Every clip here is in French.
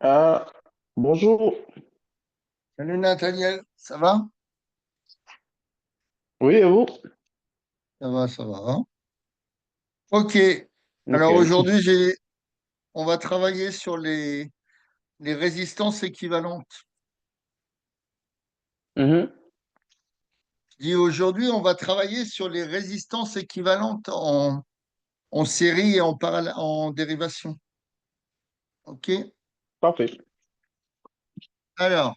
Ah, bonjour. Salut Nathaniel, ça va? Oui, et vous? Ça va, hein. Ok, alors Nickel. aujourd'hui, on va travailler sur les résistances équivalentes. Mhm. Je dis aujourd'hui, on va travailler sur les résistances équivalentes en série et en dérivation. Ok, Parfait. alors,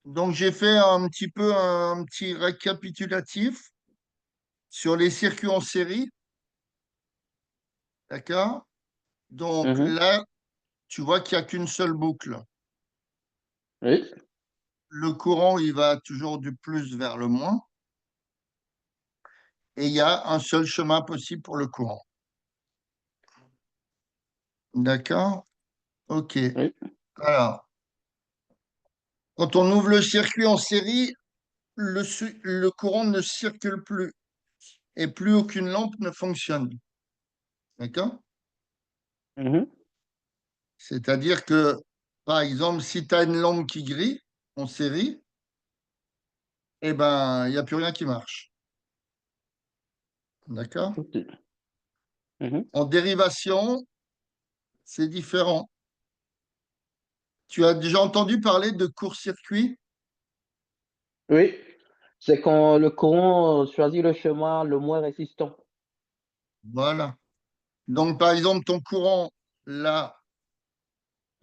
donc j'ai fait un petit peu un petit récapitulatif sur les circuits en série, d'accord? Donc Mhm. là, tu vois qu'il n'y a qu'une seule boucle. Oui, Le courant, il va toujours du plus vers le moins. Et il y a un seul chemin possible pour le courant. D'accord? OK. oui. Alors, quand on ouvre le circuit en série, le courant ne circule plus et plus aucune lampe ne fonctionne. D'accord? Mhm. C'est-à-dire que, par exemple, si tu as une lampe qui grille en série, eh ben, il n'y a plus rien qui marche. D'accord? Ok. Mhm. En dérivation, c'est différent. Tu as déjà entendu parler de court-circuit? Oui, c'est quand le courant choisit le chemin le moins résistant. Voilà. Donc, par exemple, ton courant, là,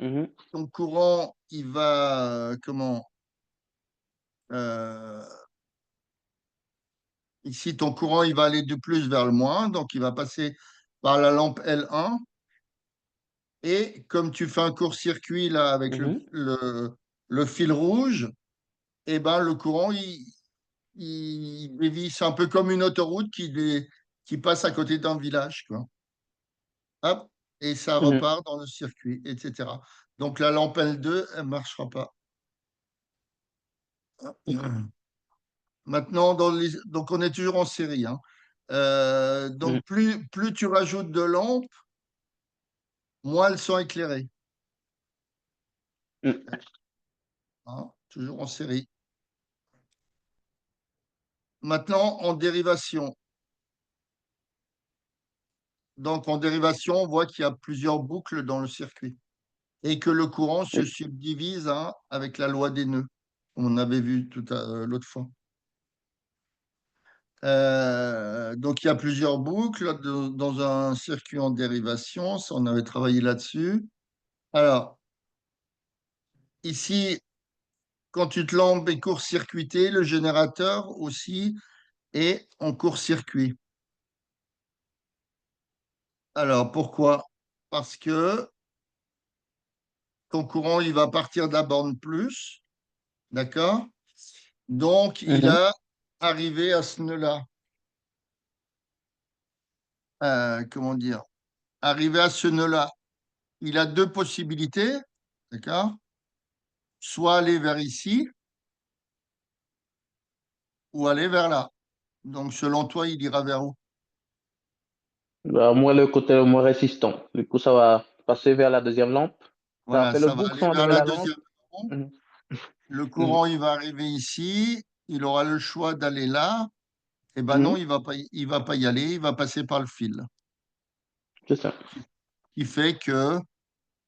Mhm. ton courant, il va, comment, euh, ici, ton courant, il va aller du plus vers le moins, donc il va passer par la lampe L1. Et comme tu fais un court-circuit là avec Mhm. le fil rouge, eh ben, le courant, il dévie. C'est un peu comme une autoroute qui passe à côté d'un village, quoi. Hop, et ça Mhm. repart dans le circuit, etc. Donc la lampe L2, elle ne marchera pas. Maintenant, donc on est toujours en série, hein. Mhm. Donc plus tu rajoutes de lampes, moins elles sont éclairées, Mhm. hein, toujours en série. Maintenant, en dérivation. Donc en dérivation, on voit qu'il y a plusieurs boucles dans le circuit et que le courant se Oui. subdivise, hein, avec la loi des nœuds, comme on avait vu l'autre fois. Donc il y a plusieurs boucles dans un circuit en dérivation, ça, on avait travaillé là-dessus. Alors, ici, quand une lampe est court-circuitée, le générateur aussi est en court-circuit. Alors, pourquoi? Parce que ton courant, il va partir de la borne plus, d'accord? Donc, il Mhm. a arrivé à ce nœud-là. Comment dire? Arrivé à ce nœud-là, il a deux possibilités, d'accord? Soit aller vers ici ou aller vers là. Donc, selon toi, il ira vers où? Bah, moi, le côté le moins résistant. Du coup, ça va passer vers la deuxième lampe. Ça Voilà, fait le ça va boucle aller sans vers de la la lampe. deuxième borne. Mhm. Le Mhm. courant, il va arriver ici. Il aura le choix d'aller là. Eh ben non, Mhm. il va pas y aller. Il va passer par le fil. C'est ça. Qui fait que,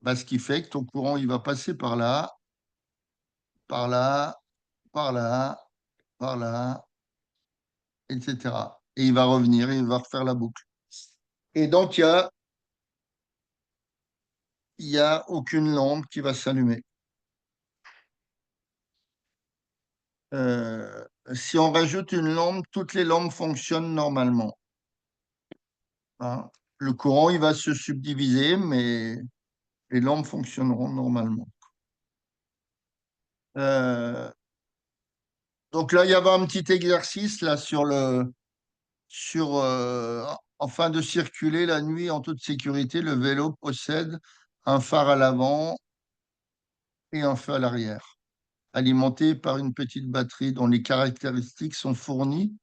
ce qui fait que ton courant, il va passer par là, par là, par là, par là, etc. Et il va revenir et il va refaire la boucle. Et donc, il y a aucune lampe qui va s'allumer. Si on rajoute une lampe, toutes les lampes fonctionnent normalement, hein. Le courant, il va se subdiviser, mais les lampes fonctionneront normalement. Euh, donc là, il y avait un petit exercice là en fin de circuler la nuit en toute sécurité, le vélo possède un phare à l'avant et un feu à l'arrière, alimenté par une petite batterie dont les caractéristiques sont fournies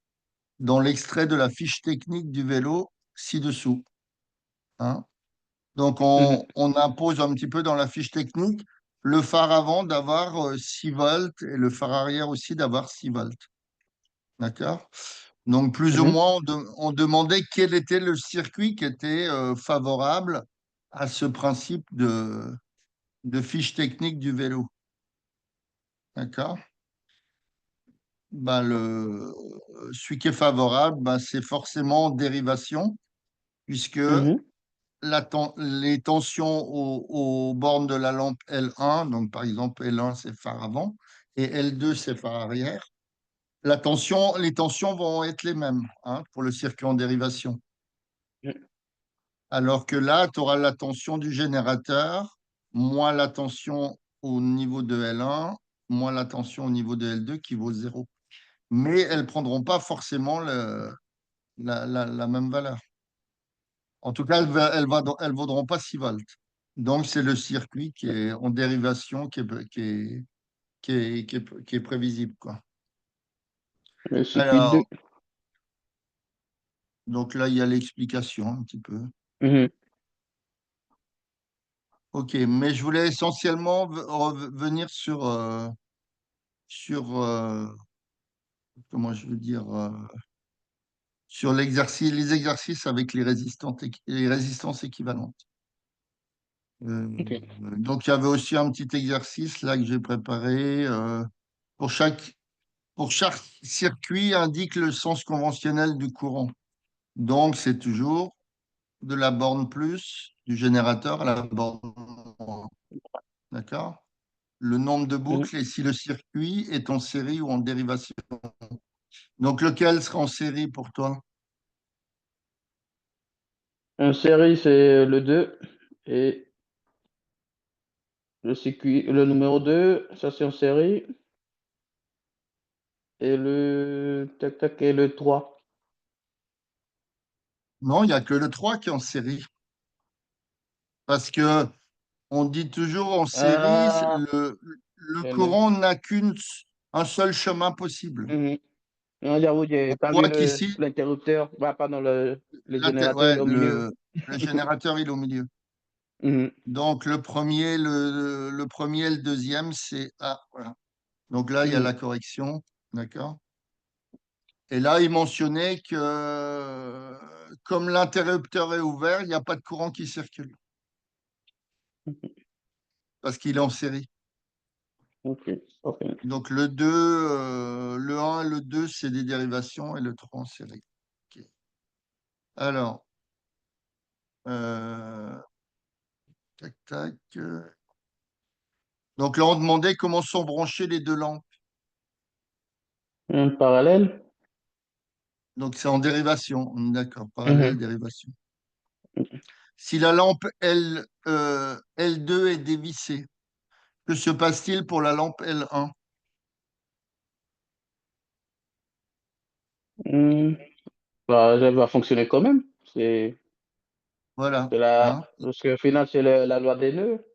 dans l'extrait de la fiche technique du vélo ci-dessous, hein. Donc, Mhm, on impose un petit peu dans la fiche technique le phare avant d'avoir 6 volts et le phare arrière aussi d'avoir 6 volts. D'accord? Donc, plus ou mhm, moins, on demandait quel était le circuit qui était favorable à ce principe de fiche technique du vélo. D'accord? Ben, celui qui est favorable, ben, c'est forcément en dérivation, puisque mhm, les tensions aux bornes de la lampe L1, donc par exemple L1 c'est phare avant et L2 c'est phare arrière, les tensions vont être les mêmes hein, pour le circuit en dérivation. mhm. Alors que là, tu auras la tension du générateur, moins la tension au niveau de L1, moins la tension au niveau de L2 qui vaut 0. Mais elles ne prendront pas forcément la même valeur. En tout cas, elles vaudront pas 6 volts. Donc, c'est le circuit qui est en dérivation qui est prévisible, quoi. Le circuit 2. Alors, donc là, il y a l'explication un petit peu. Mhm, OK, mais je voulais essentiellement revenir sur comment je veux dire, sur les exercices avec les résistances équivalentes. ok. Donc, il y avait aussi un petit exercice là que j'ai préparé. Pour chaque, pour chaque circuit, indique le sens conventionnel du courant. Donc, c'est toujours de la borne plus du générateur à la borne moins. D'accord? Le nombre de Mhm. boucles et si le circuit est en série ou en dérivation. Donc, lequel sera en série pour toi? En série, c'est le 2 et le numéro 2 ça c'est en série et le tac tac et le 3. Non, il n'y a que le 3 qui est en série. Parce que on dit toujours en série, Ah, le le, courant n'a un seul chemin possible. mhm. Non, j'avoue, j'ai On pas vu voit qu'ici, l'interrupteur. Bah, pardon, le générateur, il ouais, est au milieu. le générateur, il est au milieu. Mhm, Donc, le premier et le deuxième, c'est A. Voilà. Donc là, il y a mhm. la correction. D'accord? Et là, il mentionnait que comme l'interrupteur est ouvert, il n'y a pas de courant qui circule parce qu'il est en série. Ok, ok. Donc le 1 et le 2, c'est des dérivations et le 3 en série. Ok. Alors, euh, tac, tac. Donc là, on demandait comment sont branchées les deux lampes. Un parallèle. Donc c'est en dérivation. On est d'accord, parallèle, Mhm, dérivation. Si la lampe L2 est dévissée, que se passe-t-il pour la lampe L1? mhm. Bah, ça va fonctionner quand même. C'est Voilà. c'est la, Hein. parce qu'au final, c'est la loi des nœuds.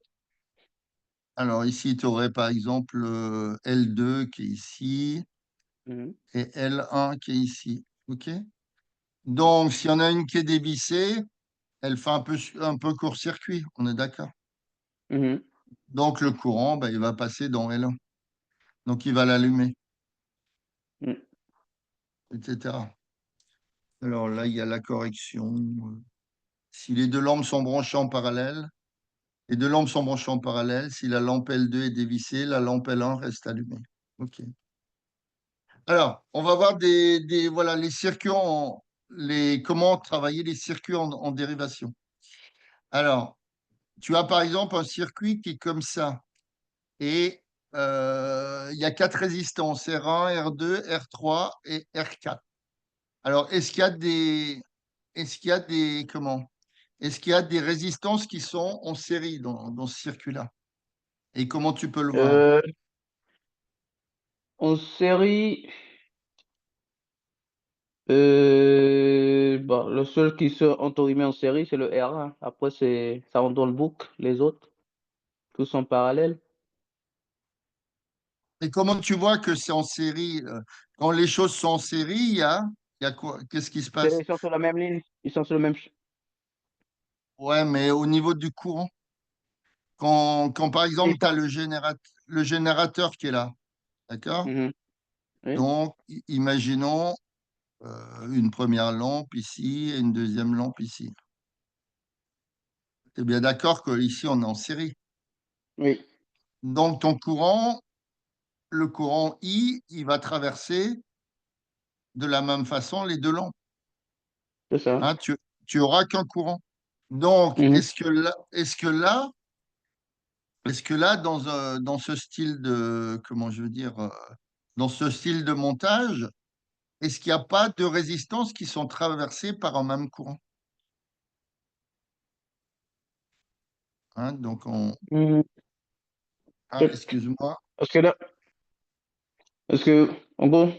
Alors ici, tu aurais par exemple L2 qui est ici Mhm, et L1 qui est ici. OK? Donc, s'il y en a une qui est dévissée, elle fait un peu court-circuit. On est d'accord? mhm, Donc, le courant, ben, il va passer dans L1. Donc, il va l'allumer, mhm. etc. Alors là, il y a la correction. Si les deux lampes sont branchées en parallèle, les deux lampes sont branchées en parallèle. Si la lampe L2 est dévissée, la lampe L1 reste allumée. OK. Alors, on va voir voilà, les circuits comment travailler les circuits en dérivation. Alors, tu as par exemple un circuit qui est comme ça. Et il y a quatre résistances, R1, R2, R3 et R4. Alors, est-ce qu'il y a des résistances qui sont en série dans ce circuit-là? Et comment tu peux le voir? Euh, En série, bah, le seul qui se entre guillemets en série, c'est le R1. Après, ça rentre dans le boucle, les autres, tous sont parallèles. Et comment tu vois que c'est en série? Quand les choses sont en série, il y a quoi? Qu'est-ce qui se passe? Ils sont sur la même ligne, ils sont sur le même. Ouais, mais au niveau du courant, quand par exemple, Et tu as quand- le générateur qui est là, d'accord? Mhm. Oui, Donc, imaginons une première lampe ici et une deuxième lampe ici. Tu es bien d'accord qu'ici, on est en série. oui, Donc, le courant I, il va traverser de la même façon les deux lampes. c'est ça. Hein, tu auras qu'un courant. Donc, Mhm. est-ce que là, dans ce style de, comment je veux dire, dans ce style de montage, est-ce qu'il n'y a pas de résistances qui sont traversées par un même courant? Hein, donc, Mhm. excuse-moi. Parce que là, parce que, en gros,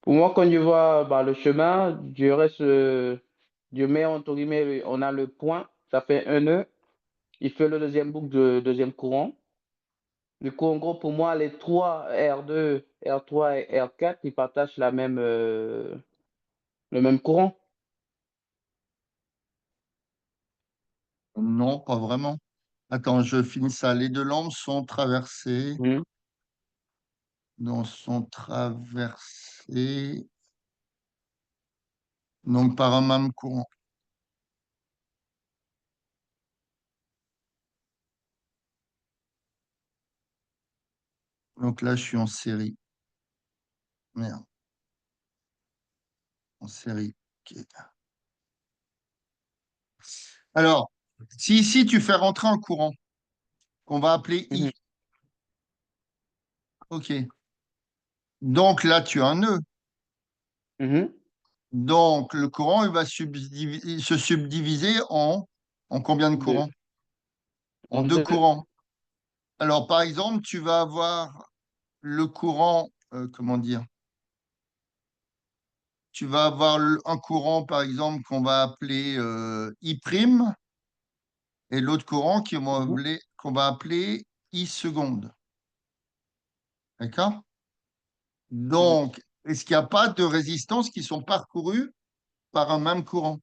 pour moi, quand je vois bah, le chemin, je mets entre guillemets, on a le point, ça fait un nœud, il fait le deuxième boucle de deuxième courant. Du coup, en gros, pour moi, les trois R2, R3 et R4, ils partagent le même courant. Non, pas vraiment. Attends, je finis ça. Les deux lampes Mhm. sont traversées donc par un même courant. Donc là, je suis en série. Merde, en série. Ok. Alors, si ici tu fais rentrer un courant qu'on va appeler I, Mhm. ok. Donc là, tu as un nœud. Mhm. Donc le courant, il va se subdiviser en combien de Deux. courants? En En deux deux. courants. Alors, par exemple, tu vas avoir le courant, comment dire? Tu vas avoir un courant, par exemple, qu'on va appeler I', et l'autre courant Mhm. qu'on va appeler I seconde. D'accord? Mhm. Donc, est-ce qu'il n'y a pas de résistances qui sont parcourues par un même courant?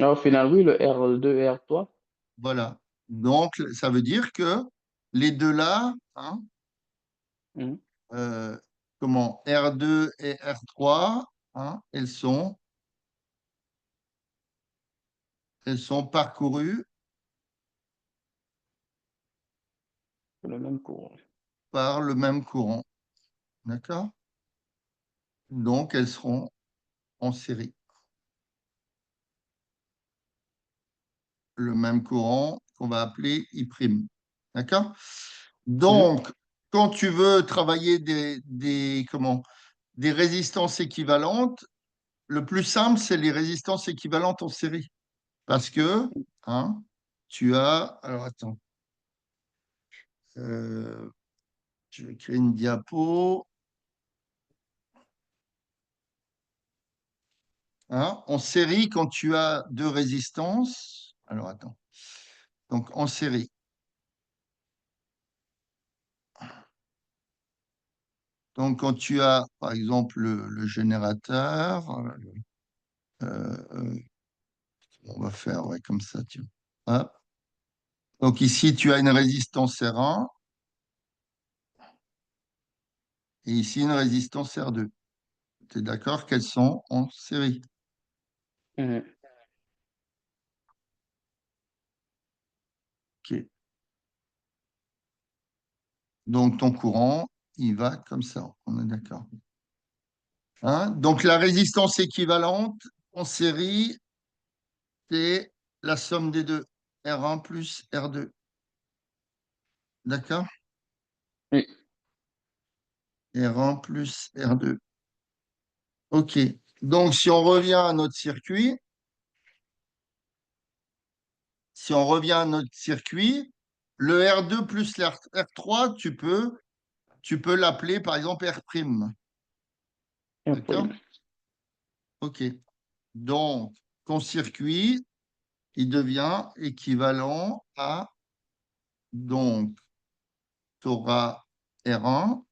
Ah, au final, oui, le R2 et R3. Voilà. Donc, ça veut dire que les deux là, hein, Mhm. euh, comment, R2 et R3, hein, elles sont parcourues Le même courant. par le même courant. D'accord? Donc, elles seront en série. Le même courant qu'on va appeler I'. D'accord? Mhm. Donc, quand tu veux travailler comment, des résistances équivalentes, le plus simple, c'est les résistances équivalentes en série. Parce que, hein, tu as. Alors, attends. euh, je vais créer une diapo. Hein. En série, quand tu as deux résistances. Alors, attends. Donc, en série. Donc, quand tu as, par exemple, le générateur, euh, on va faire ouais, comme ça, tiens. Hop. Donc, ici, tu as une résistance R1 et ici une résistance R2. Tu es d'accord qu'elles sont en série? Mhm. OK. Donc, ton courant, il va comme ça. On est d'accord. Hein. Donc, la résistance équivalente en série, c'est la somme des deux, R1 plus R2. D'accord? Oui. R1 plus R2. OK. Donc, si on revient à notre circuit, le R2 plus R3, tu peux l'appeler par exemple R'. Après. D'accord? OK. Donc, ton circuit, il devient équivalent à, donc, tu auras R1,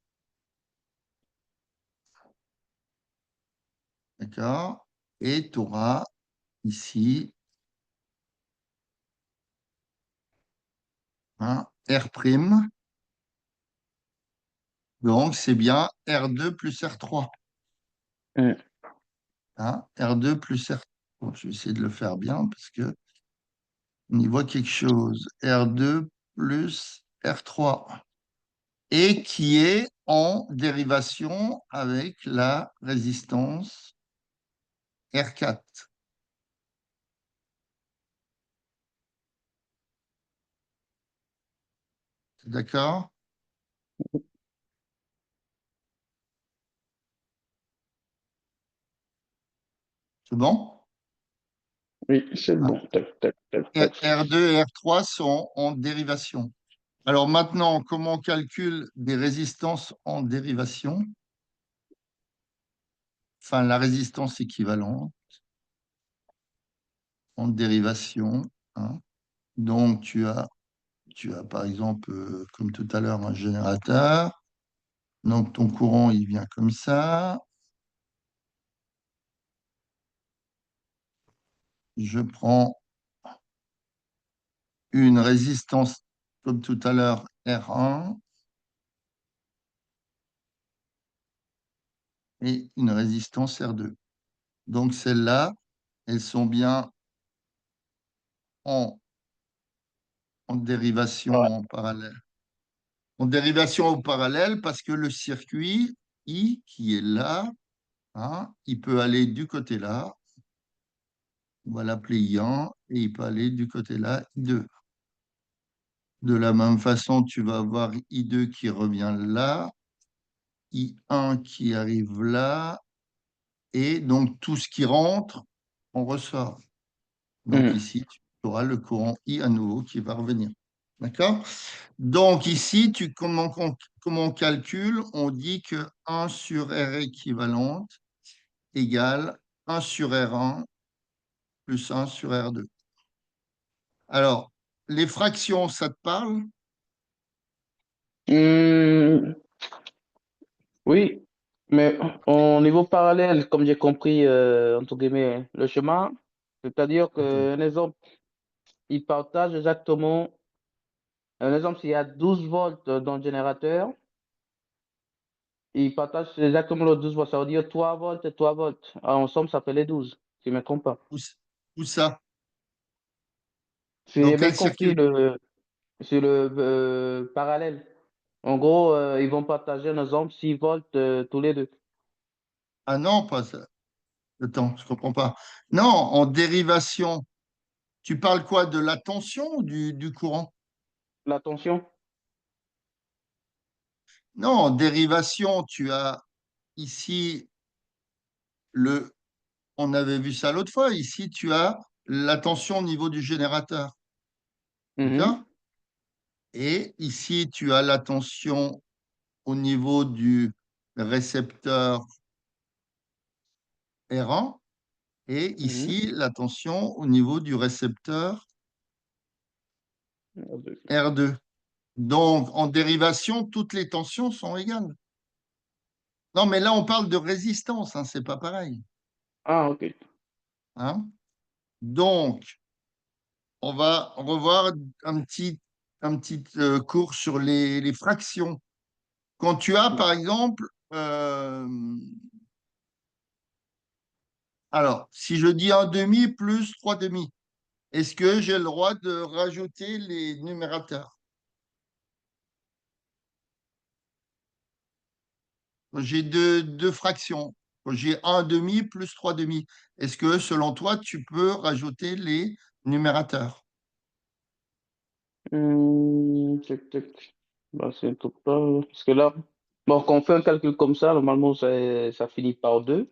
d'accord? Et tu auras ici un R'. Donc, c'est bien R2 plus R3. Mhm. Hein, R2 plus R3. Bon, je vais essayer de le faire bien parce que on y voit quelque chose. R2 plus R3. Et qui est en dérivation avec la résistance R4. D'accord? C'est bon? Oui, c'est bon. Tac, tac, tac, tac. R2 et R3 sont en dérivation. Alors maintenant, comment on calcule des résistances en dérivation? Enfin, la résistance équivalente en dérivation. Hein. Donc, tu as par exemple, comme tout à l'heure, un générateur. Donc, ton courant, il vient comme ça. Je prends une résistance, comme tout à l'heure, R1 et une résistance R2. Donc, celles-là, elles sont bien en, en Ouais. dérivation en parallèle. En dérivation au parallèle parce que le circuit I qui est là, hein, il peut aller du côté là, on va l'appeler I1, et il peut aller du côté là, I2. De la même façon, tu vas avoir I2 qui revient là, I1 qui arrive là, et donc tout ce qui rentre, on ressort. Donc Mhm. ici, tu auras le courant I à nouveau qui va revenir. D'accord? Donc ici, comment on calcule? On dit que 1 sur R équivalente égale 1 sur R1 plus 1 sur R2. Alors, les fractions, ça te parle? Hmm, oui, mais au niveau parallèle, comme j'ai compris, entre guillemets, le chemin, c'est-à-dire Attends. qu'un exemple, il partage exactement, un exemple, s'il y a 12 volts dans le générateur, il partage exactement les 12 volts, ça veut dire 3 volts et 3 volts. Alors, ensemble, ça fait les 12, si je ne me trompe pas. Où ça? Si Dans j'ai bien quel compris circuit? sur le parallèle, en gros, ils vont partager un exemple 6 volts tous les deux. Ah non, pas ça. Attends, je ne comprends pas. Non, en dérivation, tu parles quoi? De la tension ou du courant? La tension? Non, en dérivation, tu as ici le. On avait vu ça l'autre fois. Ici, tu as la tension au niveau du générateur. D'accord? Mhm, Et ici, tu as la tension au niveau du récepteur R1. Et mhm. ici, la tension au niveau du récepteur Ah, deux. R2. Donc, en dérivation, toutes les tensions sont égales. Non, mais là, on parle de résistance, hein, c'est pas pareil. Ah, ok. Hein. Donc, on va revoir un petit cours sur les fractions. Quand tu as, par exemple, alors, si je dis un demi plus 3 demi, est-ce que j'ai le droit de rajouter les numérateurs? J'ai deux fractions. J'ai un demi plus 3 demi. Est-ce que, selon toi, tu peux rajouter les numérateurs? Tic, tic. Bah, c'est un truc pas. Parce que là, bon, quand on fait un calcul comme ça, normalement, ça finit par 2.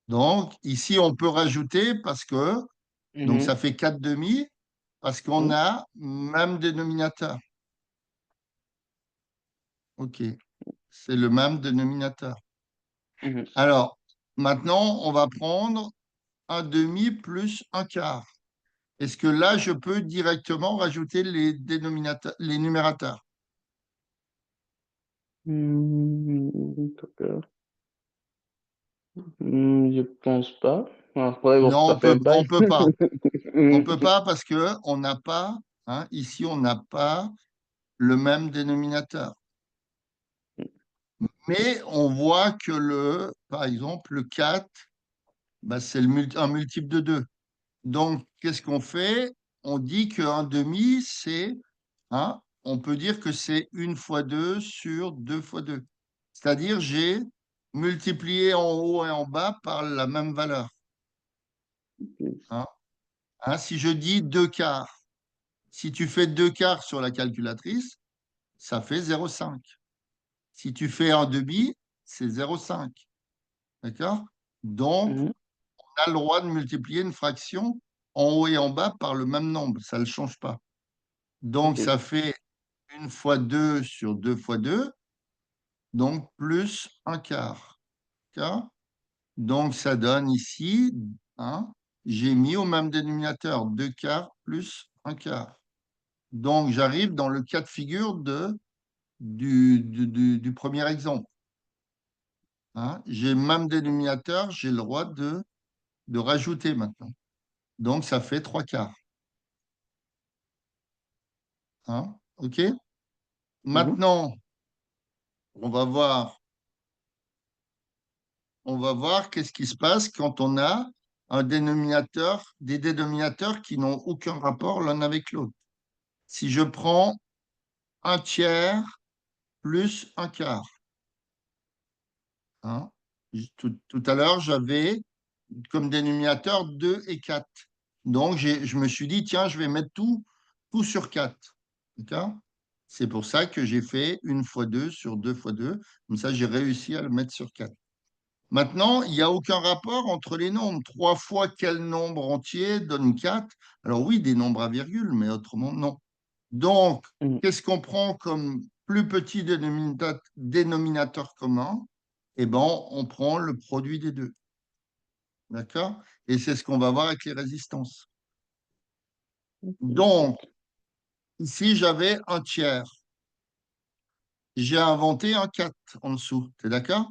Donc, ici, on peut rajouter parce que, donc ça Mhm, fait 4 demi, parce qu'on mhm, a même dénominateur. OK, c'est le même dénominateur. mhm. Alors, maintenant, on va prendre un demi plus un quart. Est-ce que là, je peux directement rajouter les dénominateurs, les numérateurs? D'accord. Je pense pas. Après, bon, Non, ça fait un on bail. peut pas. On peut pas parce que on n'a pas, hein, ici, on n'a pas le même dénominateur. Mais on voit que par exemple, le 4, bah, c'est un multiple de 2. Donc, qu'est-ce qu'on fait? On dit qu'un demi, c'est, hein, on peut dire que c'est 1 fois 2 sur 2 fois 2. C'est-à-dire, j'ai multiplié en haut et en bas par la même valeur. Hein. Hein, si je dis 2 quarts, si tu fais 2 quarts sur la calculatrice, ça fait 0,5. Si tu fais un demi, c'est 0,5. D'accord? Donc, Mhm. on a le droit de multiplier une fraction en haut et en bas par le même nombre. Ça ne le change pas. Donc, Ok. ça fait 1 fois 2 sur 2 fois 2, donc plus un quart. D'accord. Donc, ça donne ici, hein, j'ai mis au même dénominateur 2 quarts plus un quart. Donc, j'arrive dans le cas de figure du premier exemple. Hein. J'ai le même dénominateur, j'ai le droit de rajouter maintenant. Donc, ça fait 3 quarts. Hein. OK? Mhm. Maintenant, on va voir, on va voir qu'est-ce qui se passe quand on a des dénominateurs qui n'ont aucun rapport l'un avec l'autre. Si je prends un tiers plus un quart, hein, tout à l'heure, j'avais comme dénominateur 2 et 4. Donc, je me suis dit, tiens, je vais mettre tout sur 4. D'accord. C'est pour ça que j'ai fait 1 fois 2 sur 2 fois 2. Comme ça, j'ai réussi à le mettre sur 4. Maintenant, il n'y a aucun rapport entre les nombres. 3 fois quel nombre entier donne 4? Alors oui, des nombres à virgule, mais autrement, non. Donc, Mhm. qu'est-ce qu'on prend comme plus petit dénominateur commun? Eh bien, on prend le produit des deux. D'accord? Et c'est ce qu'on va voir avec les résistances. Donc, ici, j'avais un tiers. J'ai inventé un 4 en dessous. Tu es d'accord?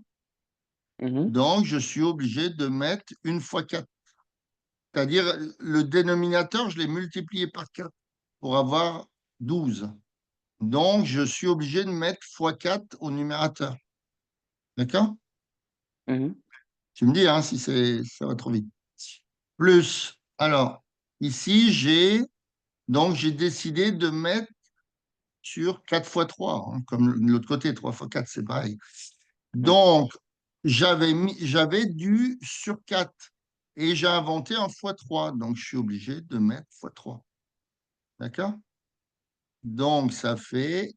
Mhm. Donc, je suis obligé de mettre 1 fois 4. C'est-à-dire, le dénominateur, je l'ai multiplié par 4 pour avoir 12. Donc, je suis obligé de mettre fois 4 au numérateur. D'accord? Mhm. Tu me dis hein, si ça va trop vite. Plus, alors, ici, j'ai décidé de mettre sur 4 fois 3, hein, comme de l'autre côté, 3 fois 4, c'est pareil. Mhm. Donc, j'avais du sur 4 et j'ai inventé un fois 3, donc je suis obligé de mettre fois 3. D'accord? Donc, ça fait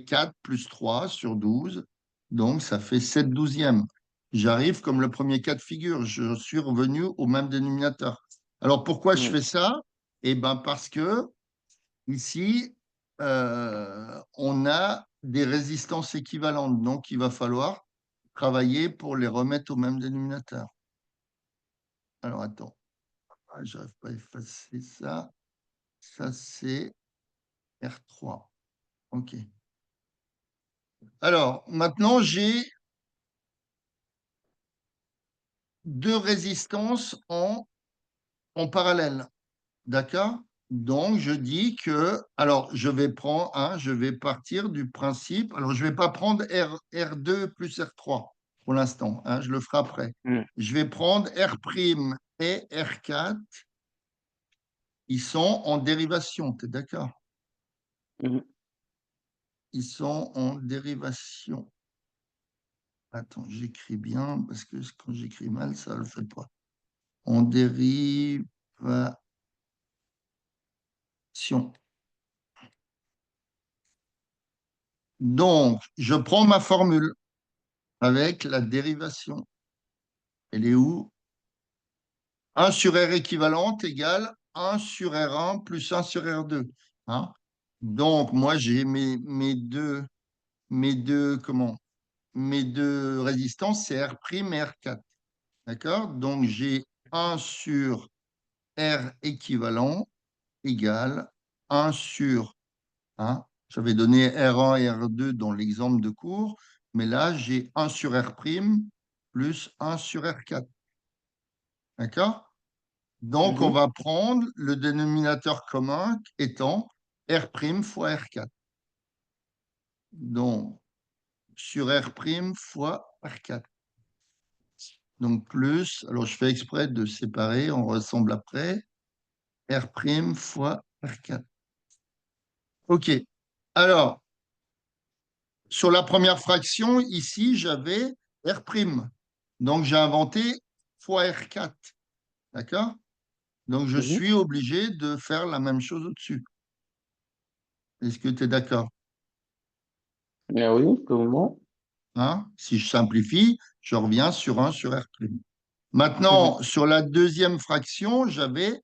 4 plus 3 sur 12, donc ça fait 7 douzièmes. J'arrive comme le premier cas de figure, je suis revenu au même dénominateur. Alors, pourquoi je Mhm. fais ça? Eh bien, parce que ici, on a des résistances équivalentes, donc il va falloir travailler pour les remettre au même dénominateur. Alors, attends, je n'arrive pas à effacer ça. Ça, c'est R3. OK. Alors, maintenant, j'ai deux résistances en parallèle. D'accord? Donc, je dis que, alors, je vais partir du principe, alors, je ne vais pas prendre R2 plus R3 pour l'instant, hein, je le ferai après. Mhm. Je vais prendre R' et R4, ils sont en dérivation, tu es d'accord? Mhm. Ils sont en dérivation. Attends, j'écris bien, parce que quand j'écris mal, ça ne le fait pas. En dérivation. Donc, je prends ma formule avec la dérivation. Elle est où? 1 sur R équivalente égale 1 sur R1 plus 1 sur R2. Hein. Donc, moi, j'ai mes deux résistances, c'est R' et R4. D'accord? Donc, j'ai 1 sur R équivalent égale 1 sur, hein, j'avais donné R1 et R2 dans l'exemple de cours, mais là, j'ai 1 sur R', plus 1 sur R4. D'accord? Donc, on Mhm. va prendre le dénominateur commun étant R' fois R4. Donc, sur R' fois R4. Donc, plus, alors je fais exprès de séparer, on ressemble après, R' fois R4. OK. Alors, sur la première fraction, ici, j'avais R'. Donc, j'ai inventé fois R4. D'accord? Donc, je Mhm. suis obligé de faire la même chose au-dessus. Est-ce que tu es d'accord? Eh oui, comment? Hein? Si je simplifie, je reviens sur 1 sur R'. Mhm. Maintenant, sur la deuxième fraction, j'avais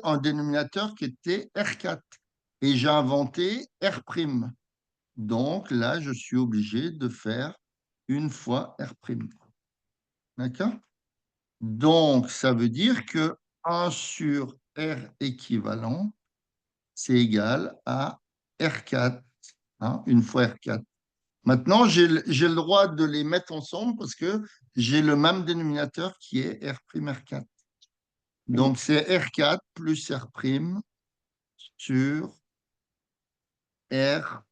un dénominateur qui était R4 et j'ai inventé R'. Donc là, je suis obligé de faire une fois R'. D'accord? Donc, ça veut dire que 1 sur R équivalent, c'est égal à R4, hein, une fois R4. Maintenant, j'ai le droit de les mettre ensemble parce que j'ai le même dénominateur qui est R', R4. Mhm. Donc, c'est R4 plus R' sur R'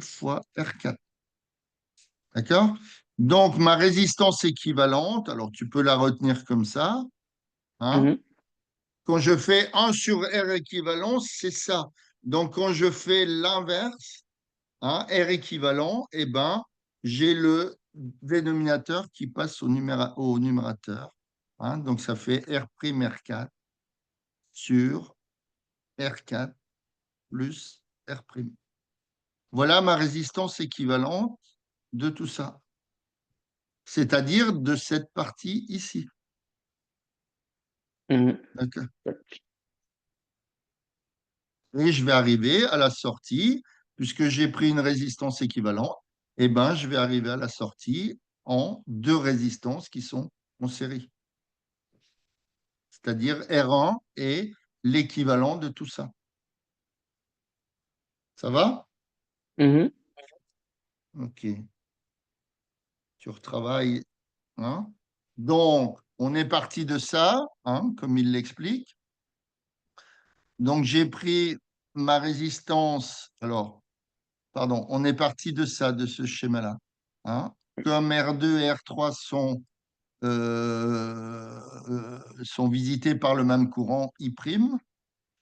fois R4. D'accord? Donc, ma résistance équivalente, alors tu peux la retenir comme ça, hein? Mhm. Quand je fais 1 sur R équivalent, c'est ça. Donc, quand je fais l'inverse, hein, R équivalent, eh ben, j'ai le dénominateur qui passe au numérateur. Hein, donc, ça fait R' R4 sur R4 plus R'. Voilà ma résistance équivalente de tout ça, c'est-à-dire de cette partie ici. Mhm. D'accord. Et je vais arriver à la sortie, puisque j'ai pris une résistance équivalente, eh ben, je vais arriver à la sortie en deux résistances qui sont en série, c'est-à-dire R1 et l'équivalent de tout ça. Ça va? Mhm. OK. Tu retravailles. Hein? Donc, on est parti de ça, hein, comme il l'explique. Donc, j'ai pris ma résistance. Alors, pardon, on est parti de ça, de ce schéma-là. Hein. Comme R2 et R3 sont visités par le même courant I',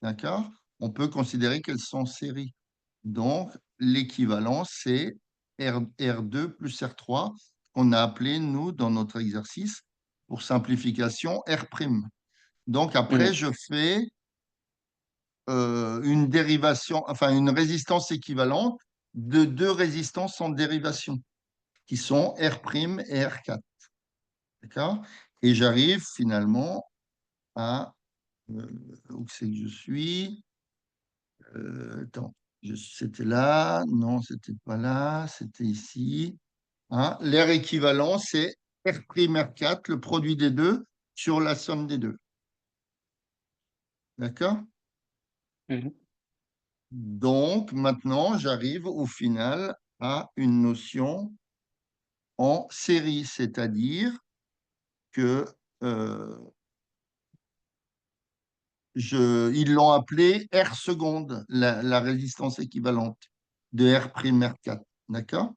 d'accord? On peut considérer qu'elles sont en série. Donc, l'équivalent, c'est R2 plus R3, qu'on a appelé, nous, dans notre exercice, pour simplification, R'. Donc, après, Mhm. je fais une dérivation, enfin une résistance équivalente de deux résistances en dérivation, qui sont R' et R4. D'accord? Et j'arrive finalement à où c'est que je suis? Attends, c'était là, non, c'était pas là, c'était ici. Hein? L'air équivalent, c'est R', R4, le produit des deux sur la somme des deux. D'accord? Mhm. Donc, maintenant, j'arrive au final à une notion en série, c'est-à-dire que ils l'ont appelé R seconde, la résistance équivalente de R', R4. D'accord?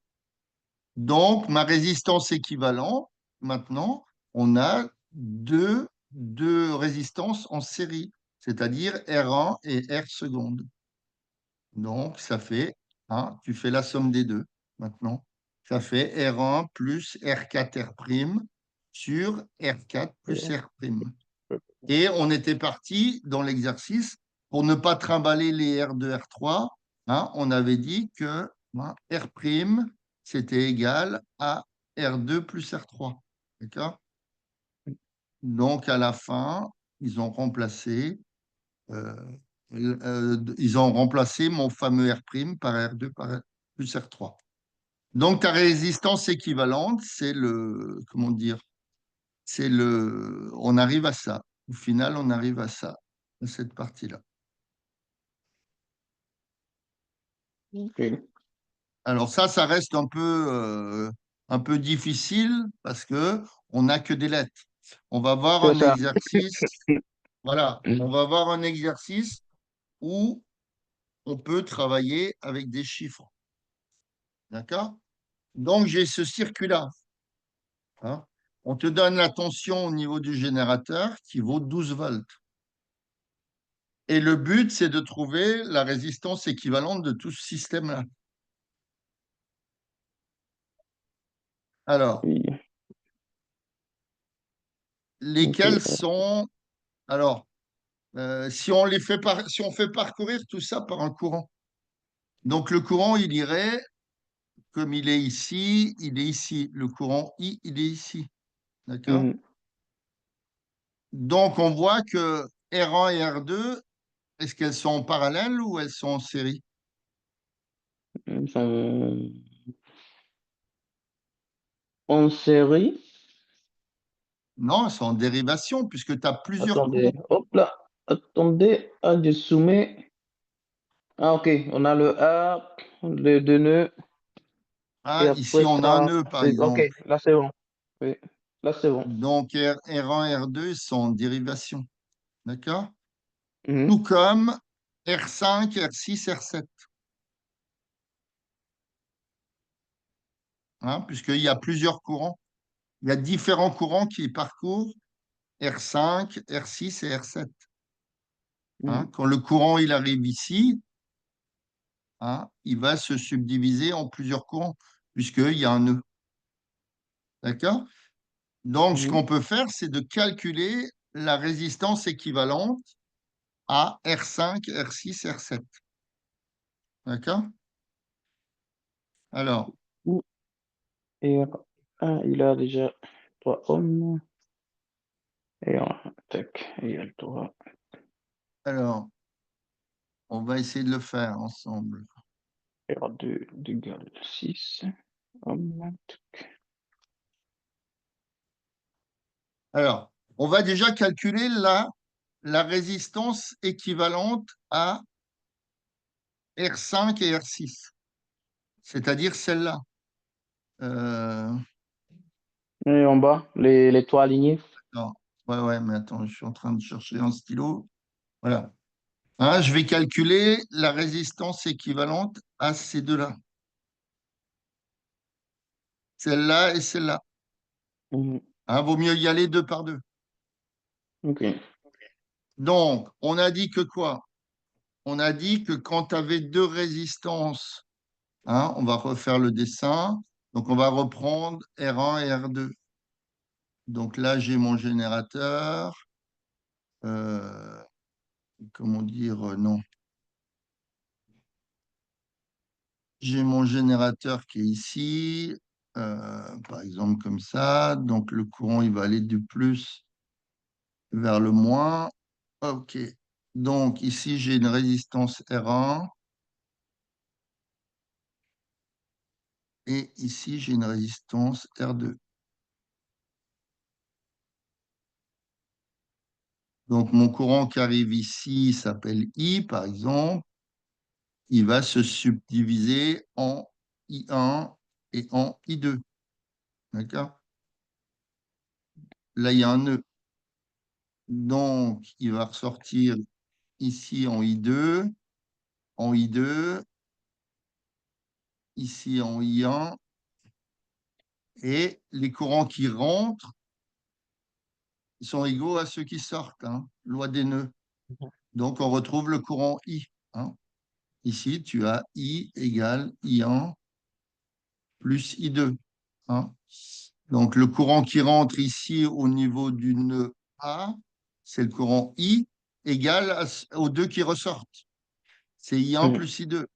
Donc, ma résistance équivalente, maintenant, on a deux résistances en série, c'est-à-dire R1 et R seconde. Donc, ça fait, hein, tu fais la somme des deux maintenant. Ça fait R1 plus R4 R' sur R4 plus R'. Et on était parti dans l'exercice pour ne pas trimballer les R2, R3. Hein, on avait dit que hein, R', c'était égal à R2 plus R3. D'accord? Donc, à la fin, ils ont remplacé, euh, mon fameux R' par R2 plus R3. Donc, ta résistance équivalente, c'est le, comment dire, on arrive à ça. Au final, on arrive à ça, à cette partie-là. Ok. Alors ça reste un peu un peu difficile parce que on n'a que des lettres. On va voir C'est un ça. exercice, voilà, on va voir un exercice où on peut travailler avec des chiffres. D'accord? Donc, j'ai ce circuit-là, hein. On te donne la tension au niveau du générateur qui vaut 12 volts. Et le but, c'est de trouver la résistance équivalente de tout ce système-là. Alors, Oui. Ok. lesquels sont... Alors, si on si on fait parcourir tout ça par un courant. Donc, le courant, il irait, comme il est ici, il est ici. Le courant I, il est ici. D'accord? Mhm. Donc, on voit que R1 et R2, est-ce qu'elles sont en parallèle ou elles sont en série? Ils sont en série. Non, elles sont en dérivation puisque tu as plusieurs Attendez, courants. hop là. Attendez, un de soumet. Ah, ok. On a le A, le deux nœuds, et Ah, ici, après on a un ça, nœud, par c'est. Ok, exemple. là c'est bon. Oui, là c'est bon. Donc, R1 R2 sont en dérivation. D'accord? Mhm. Tout comme R5, R6, R7. Hein, puisqu'il y a plusieurs courants. Il y a différents courants qui parcourent R5, R6 et R7. Hein. Mhm. Quand le courant il arrive ici, hein, il va se subdiviser en plusieurs courants, puisqu'il y a un nœud. D'accord? Donc, ce Mhm. qu'on peut faire, c'est de calculer la résistance équivalente à R5, R6, R7. D'accord? Alors, Ou et ah, il a déjà 3 ohms. Et tac, il y a le 3. alors, on va essayer de le faire ensemble. R2 égale 6. Ohms. Alors, on va déjà calculer la résistance équivalente à R5 et R6, c'est-à-dire celle-là. Euh, Et en bas, les 3 alignés. non, ouais, ouais, mais attends, je suis en train de chercher un stylo. Voilà. Hein, je vais calculer la résistance équivalente à ces deux-là, celle-là et celle-là. Mhm. Hein, vaut mieux y aller deux par deux. Ok. Donc, on a dit que quoi? On a dit que quand tu avais deux résistances, hein, on va refaire le dessin. Donc, on va reprendre R1 et R2. Donc là, j'ai mon générateur. euh, comment dire, non. J'ai mon générateur qui est ici, par exemple comme ça. Donc le courant, il va aller du plus vers le moins. OK. Donc ici, j'ai une résistance R1 et ici, j'ai une résistance R2. Donc mon courant qui arrive ici s'appelle I, par exemple. Il va se subdiviser en I1 et en I2. D'accord? Là, il y a un nœud. Donc, il va ressortir ici en I2, ici en I1, et les courants qui rentrent sont égaux à ceux qui sortent, hein, loi des nœuds. Donc, on retrouve le courant I. Hein. Ici, tu as I égale I1 plus I2. Hein. Donc, le courant qui rentre ici au niveau du nœud A, c'est le courant I égal aux deux qui ressortent. C'est I1 Mhm. plus I2.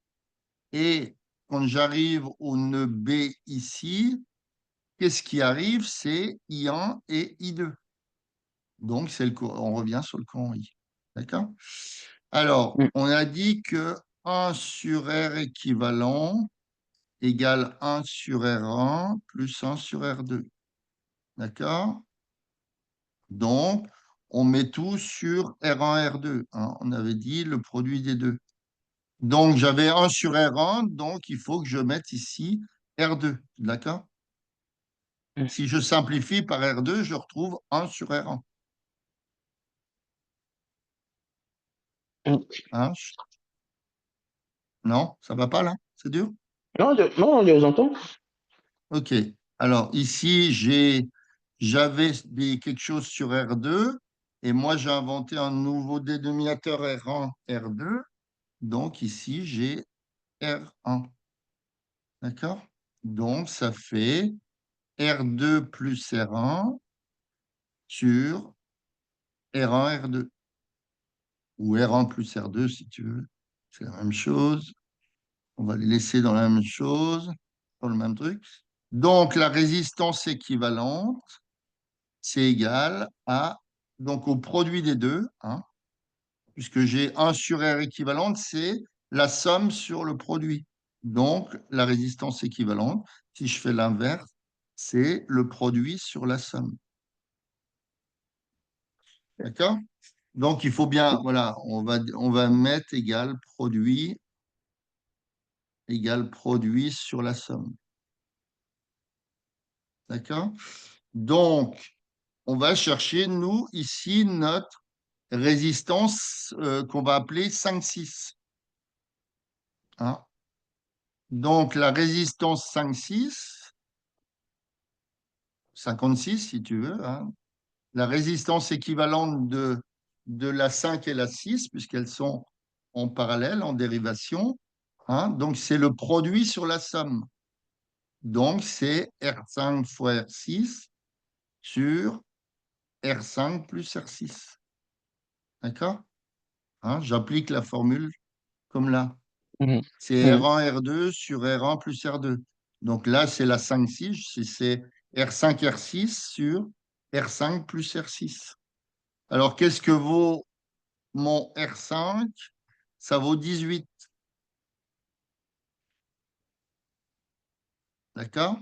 Et quand j'arrive au nœud B ici, qu'est-ce qui arrive? C'est I1 et I2. Donc, on revient sur le courant I. D'accord? Alors, Mhm. on a dit que 1 sur R équivalent égale 1 sur R1 plus 1 sur R2. D'accord? Donc, on met tout sur R1, R2. Hein. On avait dit le produit des deux. Donc, j'avais 1 sur R1, donc il faut que je mette ici R2. D'accord? Si je simplifie par R2, je retrouve 1 sur R1. Mm. Hein? Non, ça va pas là? C'est dur? Non, non, je vous entends. OK. Alors ici, j'avais quelque chose sur R2 et moi j'ai inventé un nouveau dénominateur R1, R2. Donc ici, j'ai R1. D'accord? Donc ça fait R2 plus R1 sur R1, R2. Ou R1 plus R2 si tu veux. C'est la même chose. On va les laisser dans la même chose, dans le même truc. Donc la résistance équivalente, c'est égal à, donc au produit des deux, hein, puisque j'ai 1 sur R équivalente, c'est la somme sur le produit. Donc la résistance équivalente, si je fais l'inverse, c'est le produit sur la somme. D'accord? Donc il faut bien, voilà, on va mettre égal produit sur la somme. D'accord? Donc, on va chercher, nous, ici, notre résistance qu'on va appeler 5,6. Hein? Donc, la résistance 5,6, 56 si tu veux, hein, la résistance équivalente de la 5 et la 6, puisqu'elles sont en parallèle, en dérivation. Hein, donc, c'est le produit sur la somme. Donc, c'est R5 fois R6 sur R5 plus R6. D'accord? Hein, j'applique la formule comme là. Mhm. C'est Mhm. R1, R2 sur R1 plus R2. Donc là, c'est la 5,6, c'est R5, R6 sur R5 plus R6. Alors, qu'est-ce que vaut mon R5? Ça vaut 18. D'accord?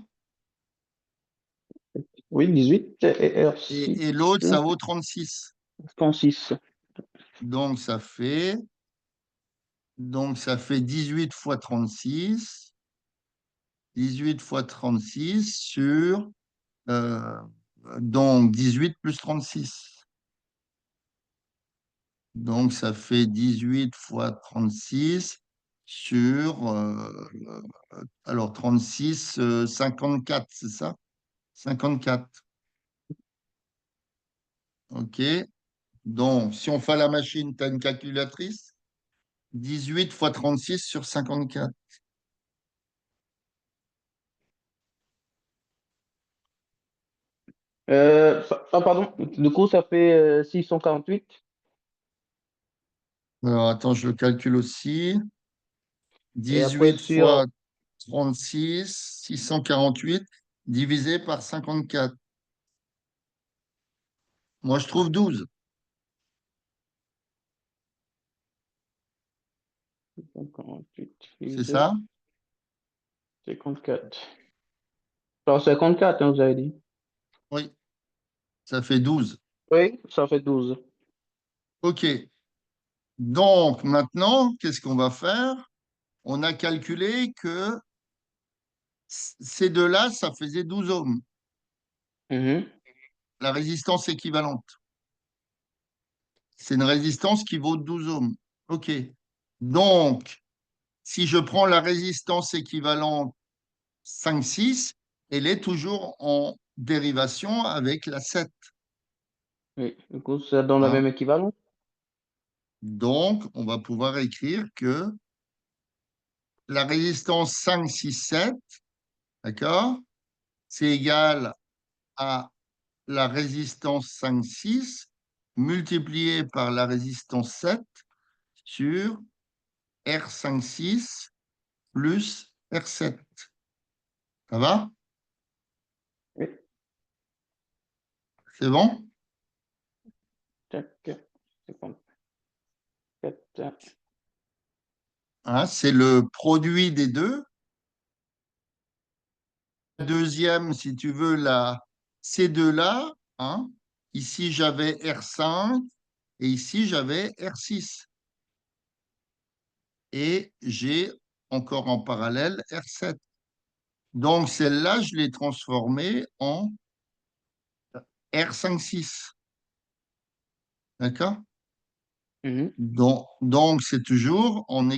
Oui, 18 et R6, Et l'autre, ça vaut 36. 36. Donc, ça fait 18 fois 36. 18 fois 36 sur euh, donc 18 plus 36. Donc ça fait 18 fois 36 sur alors 36, 54, c'est ça? 54. OK. Donc si on fait à la machine, tu as une calculatrice. 18 fois 36 sur 54. Pardon, du coup, ça fait 648. Alors attends, je le calcule aussi. Et après, 18 sur fois 36, 648 divisé par 54. Moi, je trouve 12. 48 C'est divisé ça? 54. Alors, 54, hein, vous avez dit. Oui, ça fait 12. Oui, ça fait 12. OK. Donc, maintenant, qu'est-ce qu'on va faire? On a calculé que ces deux-là, ça faisait 12 ohms, Mhm. la résistance équivalente. C'est une résistance qui vaut 12 ohms. OK. Donc, si je prends la résistance équivalente 5,6, elle est toujours en dérivation avec la 7. Oui, du coup, ça donne la Hein. même équivalence. Donc, on va pouvoir écrire que la résistance 5, 6, 7, d'accord, c'est égal à la résistance 5, 6 multiplié par la résistance 7 sur R5, 6 plus R7. Ça va? Oui. C'est bon? Tac, 54. Hein, c'est le produit des deux. Deuxième, si tu veux, ces deux-là, hein, ici j'avais R5 et ici j'avais R6. Et j'ai encore en parallèle R7. Donc, celle-là, je l'ai transformée en R5,6. D'accord? Mhm. Donc, c'est toujours en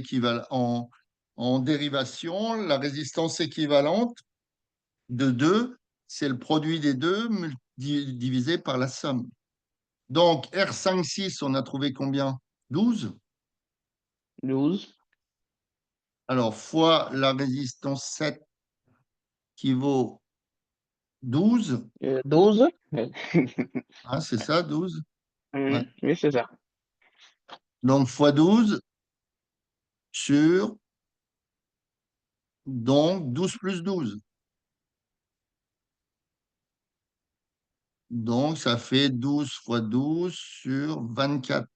dérivation, la résistance équivalente de 2, c'est le produit des deux divisé par la somme. Donc, R5,6, on a trouvé combien? 12. 12. Alors, fois la résistance 7 qui vaut 12. 12. Hein, c'est ça, 12. Ouais. Oui, c'est ça. Donc, fois 12 sur, donc, 12 plus 12. Donc, ça fait 12 fois 12 sur 24.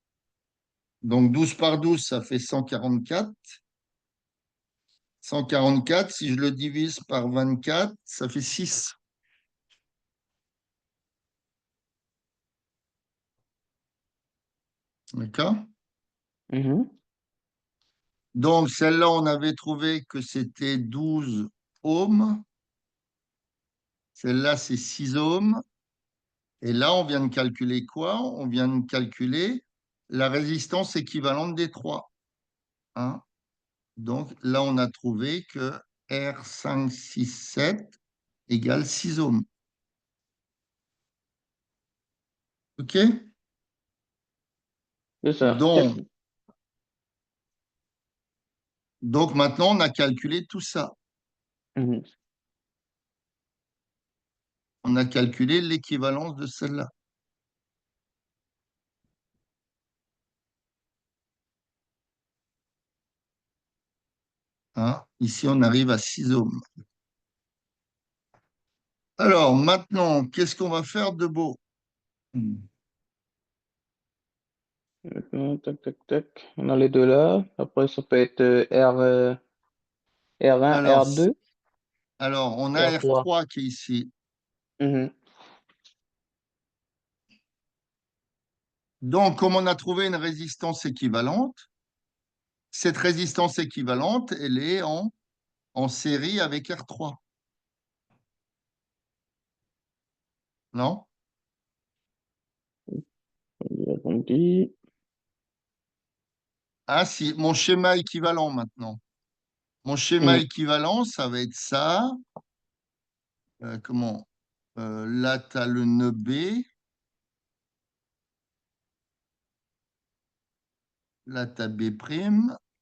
Donc, 12 par 12, ça fait 144. 144, si je le divise par 24, ça fait 6. D'accord? Mhm. Donc, celle-là, on avait trouvé que c'était 12 ohms. Celle-là, c'est 6 ohms. Et là, on vient de calculer quoi? On vient de calculer la résistance équivalente des trois. Hein. Donc, là, on a trouvé que R567 égale 6 ohms. OK? C'est ça. Donc, donc, maintenant, on a calculé tout ça. Mhm. On a calculé l'équivalence de celle-là. Hein. Ici, on arrive à 6 ohms. Alors, maintenant, qu'est-ce qu'on va faire de beau? Tac, tac, tac. On a les deux là. Après, ça peut être R1, Alors, R2, on a R3. R3 qui est ici. Mhm. Donc, comme on a trouvé une résistance équivalente, cette résistance équivalente, elle est en série avec R3. Non? On dit. Ah, si, mon schéma équivalent maintenant. Mon schéma Mhm. équivalent, ça va être ça. Comment? Là, tu as le nœud B. Là, tu as B',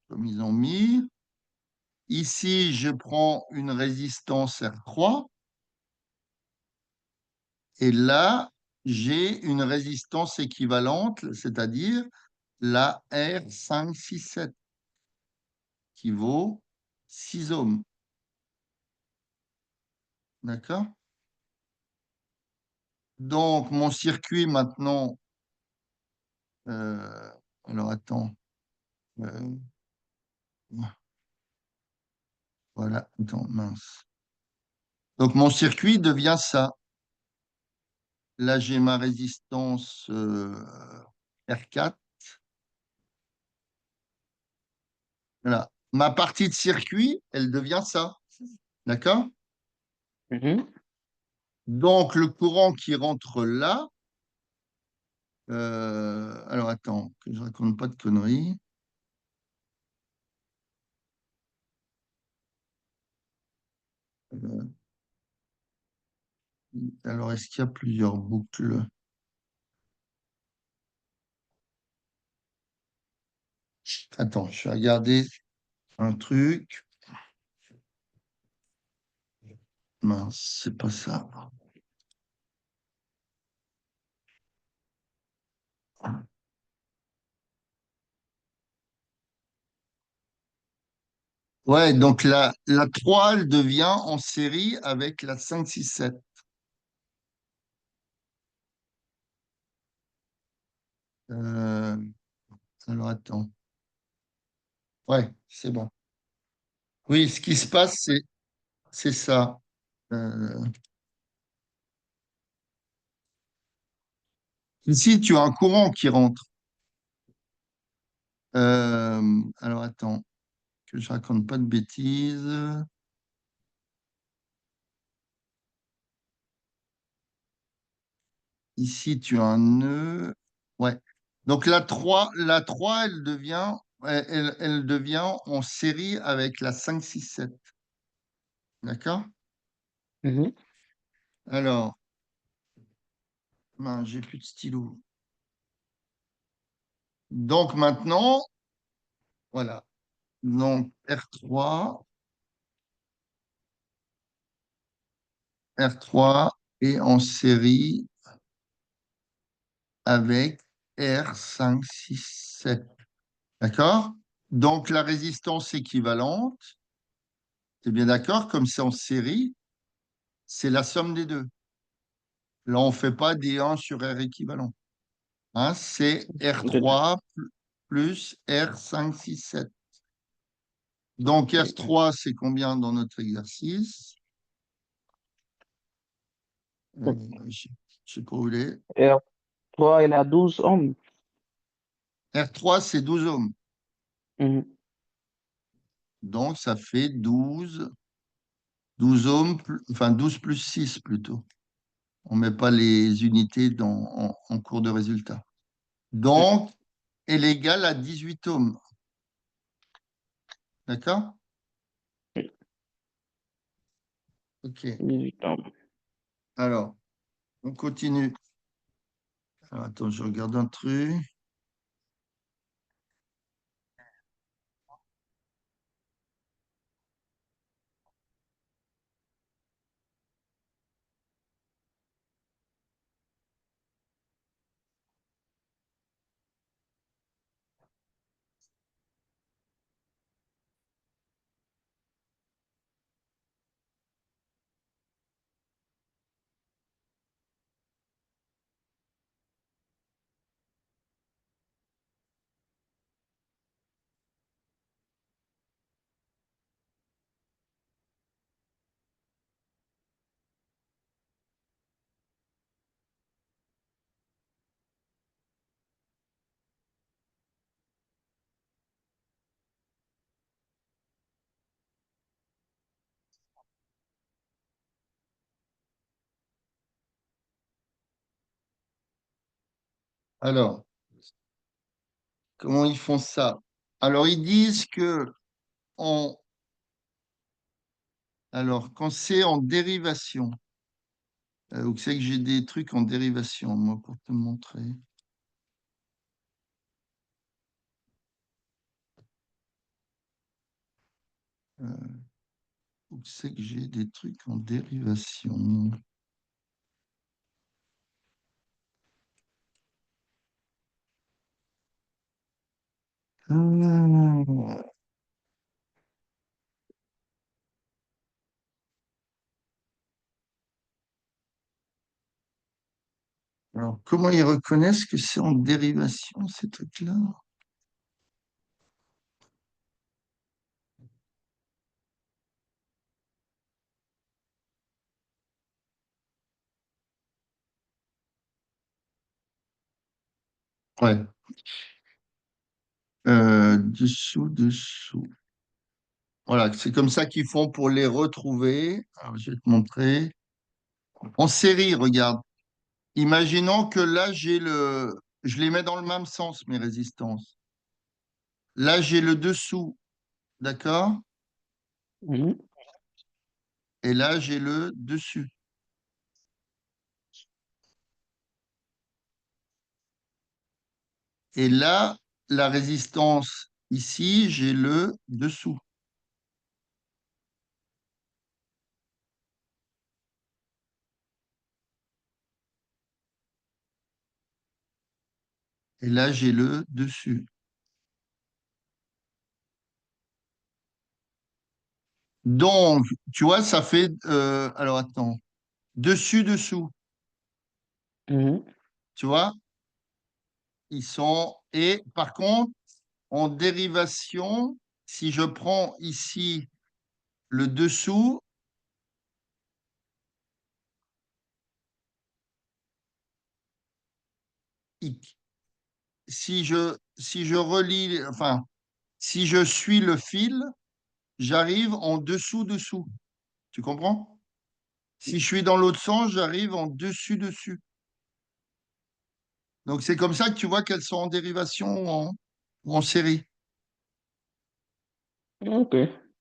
comme ils ont mis. Ici, je prends une résistance R3. Et là, j'ai une résistance équivalente, c'est-à-dire la R567, qui vaut 6 ohms. D'accord? Donc, mon circuit maintenant, euh, alors attends, euh, voilà, attends, mince. Donc, mon circuit devient ça. Là, j'ai ma résistance R4. Voilà. Ma partie de circuit, elle devient ça. D'accord? Mhm. Donc, le courant qui rentre là, alors attends, que je raconte pas de conneries. Euh, alors, est-ce qu'il y a plusieurs boucles? Attends, je vais regarder un truc. Mince, c'est pas ça. Ouais, donc la 3, elle devient en série avec la 5, 6, 7. Euh, alors, attends. Ouais, c'est bon. Oui, ce qui se passe, c'est ça. Euh, ici, tu as un courant qui rentre. Alors, attends, que je raconte pas de bêtises. Ici, tu as un nœud. Ouais. Donc la 3 elle devient en série avec la 5 6 7. D'accord? Mhm. Alors, j'ai plus de stylo. Donc maintenant, voilà. Donc R3 est en série avec R5 6 7. D'accord? Donc la résistance équivalente, tu es bien d'accord? Comme c'est en série, c'est la somme des deux. Là, on ne fait pas des 1 sur R équivalent. Hein, c'est R3 plus R5 6 7. Donc R3, c'est combien dans notre exercice? Je ne sais pas où il est. R3, il a 12 ohms. R3, c'est 12 ohms. Mhm. Donc, ça fait 12 ohms, enfin 12 plus 6 plutôt. On ne met pas les unités en cours de résultat. Donc, elle est égale à 18 ohms. D'accord? OK. 18 ohms. Alors, on continue. Alors, attends, je regarde un truc. Alors, comment ils font ça? Alors, ils disent que en, alors, quand c'est en dérivation, vous savez que j'ai des trucs en dérivation, moi, pour te montrer. Vous savez que j'ai des trucs en dérivation. Ah. Alors, comment ils reconnaissent que c'est en dérivation, ces trucs-là? Ouais. Dessous. Voilà, c'est comme ça qu'ils font pour les retrouver. Alors, je vais te montrer. En série, regarde. Imaginons que là, je les mets dans le même sens, mes résistances. Là, j'ai le dessous, d'accord? Mhm. Et là, j'ai le dessus. Et là, la résistance, ici, j'ai le dessous. Et là, j'ai le dessus. Donc, tu vois, ça fait... alors, attends. Dessus, dessous. Mhm. Tu vois? Ils sont... Et par contre, en dérivation, si je prends ici le dessous, il- si je relis, enfin, si je suis le fil, j'arrive en dessous-dessous. Tu comprends? Si je suis dans l'autre sens, j'arrive en dessus-dessus. Donc, c'est comme ça que tu vois qu'elles sont en dérivation ou en série. Ok.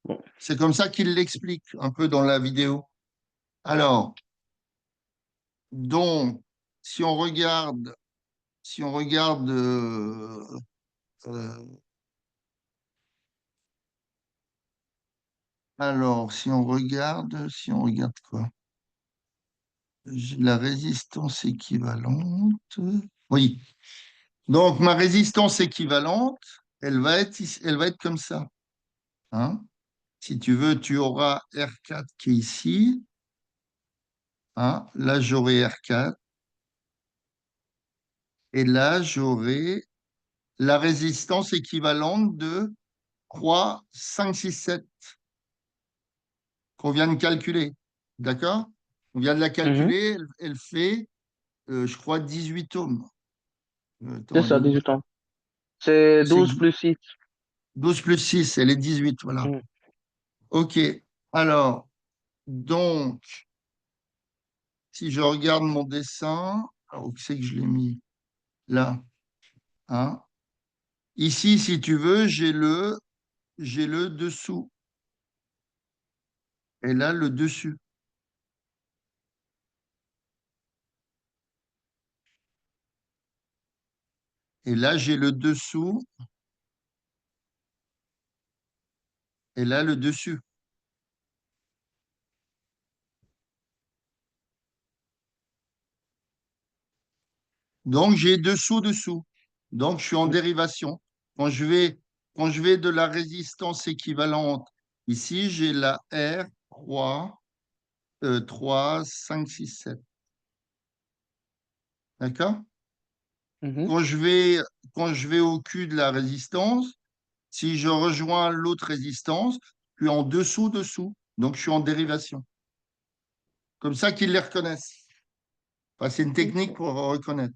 Bon. C'est comme ça qu'il l'explique un peu dans la vidéo. Alors, donc, si on regarde, si on regarde, euh, alors, si on regarde quoi? J'ai la résistance équivalente. Oui. Donc, ma résistance équivalente, elle va être comme ça. Hein. Si tu veux, tu auras R4 qui est ici. Hein. Là, j'aurai R4. Et là, j'aurai la résistance équivalente de 3, 5, 6, 7 qu'on vient de calculer. D'accord? On vient de la Mhm. calculer, elle fait, je crois, 18 ohms. C'est Attends, elle est ça, où? 18 ans. C'est C'est 12 plus 6. 12 plus 6, elle est 18, voilà. Mhm. OK. Alors, donc, si je regarde mon dessin, alors où c'est que je l'ai mis? Là. Hein? Ici, si tu veux, j'ai le dessous. Et là, le dessus. Et là, j'ai le dessous. Et là, le dessus. Donc, j'ai dessous, dessous. Donc, je suis en dérivation. Quand je vais, quand je vais de la résistance équivalente, ici, j'ai la R3, 3, 5, 6, 7. D'accord? Mhm. Quand je vais, quand je vais au cul de la résistance, si je rejoins l'autre résistance, je suis en dessous, dessous. Donc, je suis en dérivation. Comme ça qu'ils les reconnaissent. Enfin, c'est une technique pour reconnaître.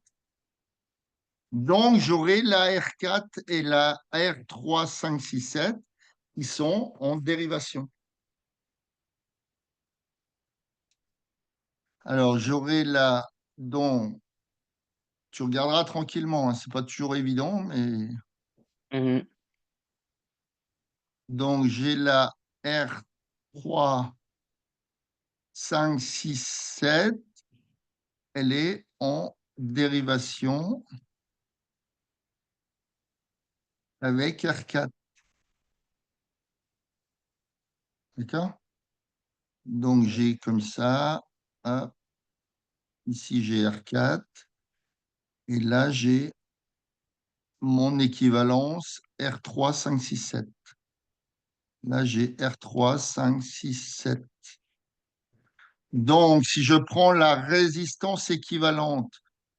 Donc, j'aurai la R4 et la R3, 5, 6, 7 qui sont en dérivation. Alors, j'aurai la. Donc, tu regarderas tranquillement, hein, c'est pas toujours évident, mais. Mhm. Donc, j'ai la R3, 5, 6, 7. Elle est en dérivation avec R4. D'accord? Donc, j'ai comme ça. Hop, ici, j'ai R4. Et là, j'ai mon équivalence R3, 5, 6, 7. Là, j'ai R3, 5, 6, 7. Donc, si je prends la résistance équivalente,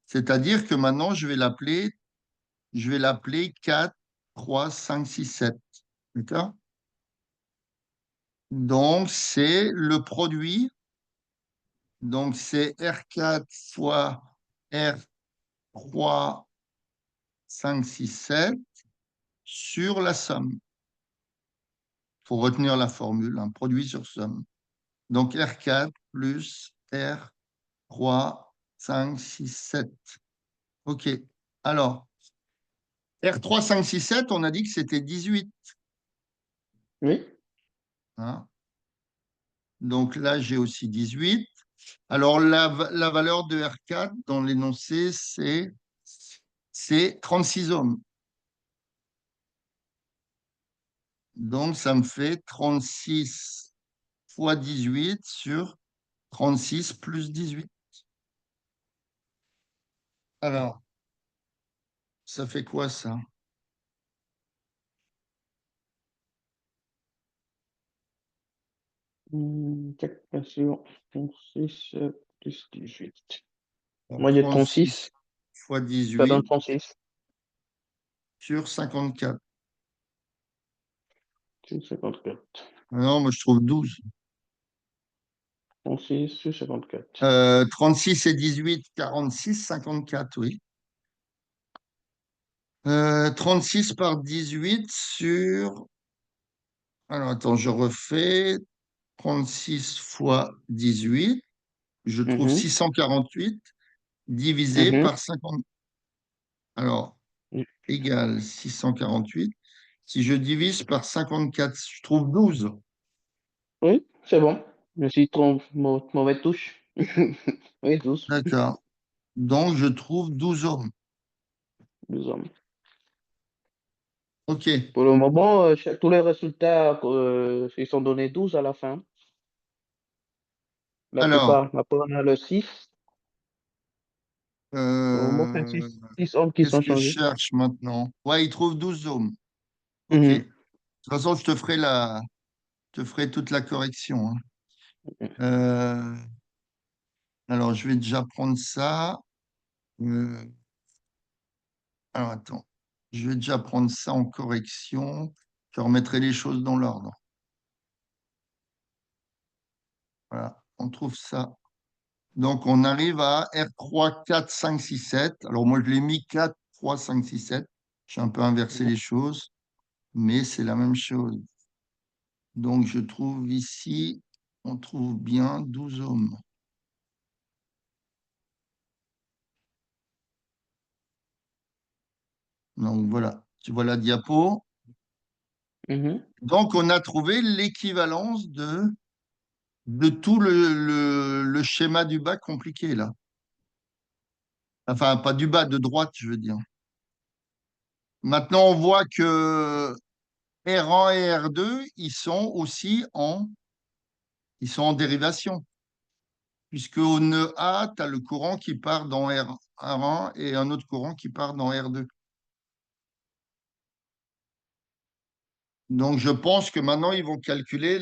c'est-à-dire que maintenant, je vais l'appeler 4, 3, 5, 6, 7. D'accord? Donc, c'est le produit. Donc, c'est R4 fois R3, 5, 6, 7 sur la somme. Il faut retenir la formule, un produit sur somme. Donc, R4 plus R3, 5, 6, 7. OK. Alors, R3, 5, 6, 7, on a dit que c'était 18. Oui. Hein. Donc là, j'ai aussi 18. Alors, la valeur de R4 dans l'énoncé, c'est 36 ohms. Donc, ça me fait 36 fois 18 sur 36 plus 18. Alors, ça fait quoi ça? Calculation. 36 plus 18. Alors, Moi, j'ai 36 36. fois Ça donne 18 36. sur 54. C'est 54. Ah non, moi je trouve 12. 36 sur 54. 36 et 18, 46, 54, oui. 36 par 18 sur. Alors, attends, je refais. 36 fois 18, je trouve Mhm. 648 divisé Mhm. par 50. Alors, égale 648. Si je divise par 54, je trouve 12. Oui, c'est bon. Je suis trop mauvaise touche. Oui, 12. D'accord. Donc, je trouve 12 ohms. 12 hommes. OK. Pour le moment, tous les résultats, ils sont donnés 12 à la fin. La Alors, plupart. Après, on a le 6. Pour le moment, c'est euh, 6 hommes qui qu'est-ce sont que je changés. cherche maintenant? Ouais, il trouve 12 ohms. OK. De Mhm. toute façon, je te ferai toute la correction, hein. Euh, alors, je vais déjà prendre ça. Euh, alors, attends. Je vais déjà prendre ça en correction. Je remettrai les choses dans l'ordre. Voilà, on trouve ça. Donc, on arrive à R3, 4, 5, 6, 7. Alors, moi, je l'ai mis 4, 3, 5, 6, 7. J'ai un peu inversé les choses, mais c'est la même chose. Donc, je trouve ici, on trouve bien 12 ohms. Donc, voilà. Tu vois la diapo. Mhm. Donc, on a trouvé l'équivalence de tout le schéma du bas compliqué, là. Enfin, pas du bas, de droite, je veux dire. Maintenant, on voit que R1 et R2, ils sont en dérivation. Puisque au nœud A, tu as le courant qui part dans R1 et un autre courant qui part dans R2. Donc, je pense que maintenant, ils vont calculer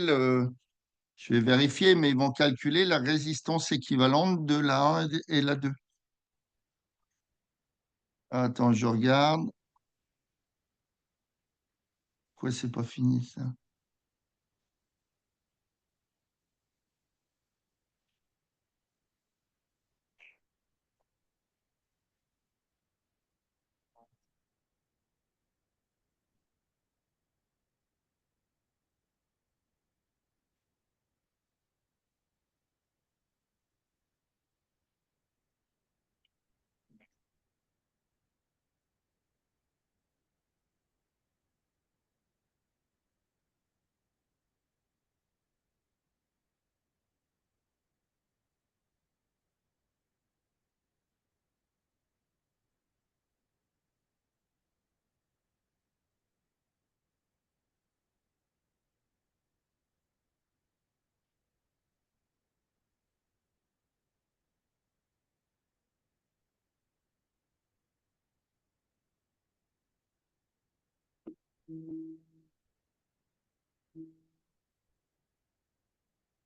je vais vérifier, mais ils vont calculer la résistance équivalente de la 1 et la 2. Attends, je regarde. Pourquoi c'est pas fini, ça?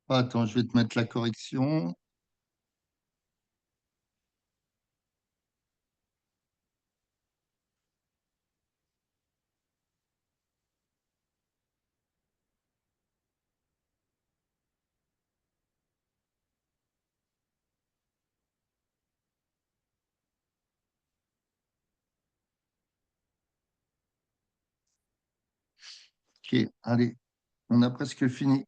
Attends, je vais te mettre la correction. OK, allez, on a presque fini.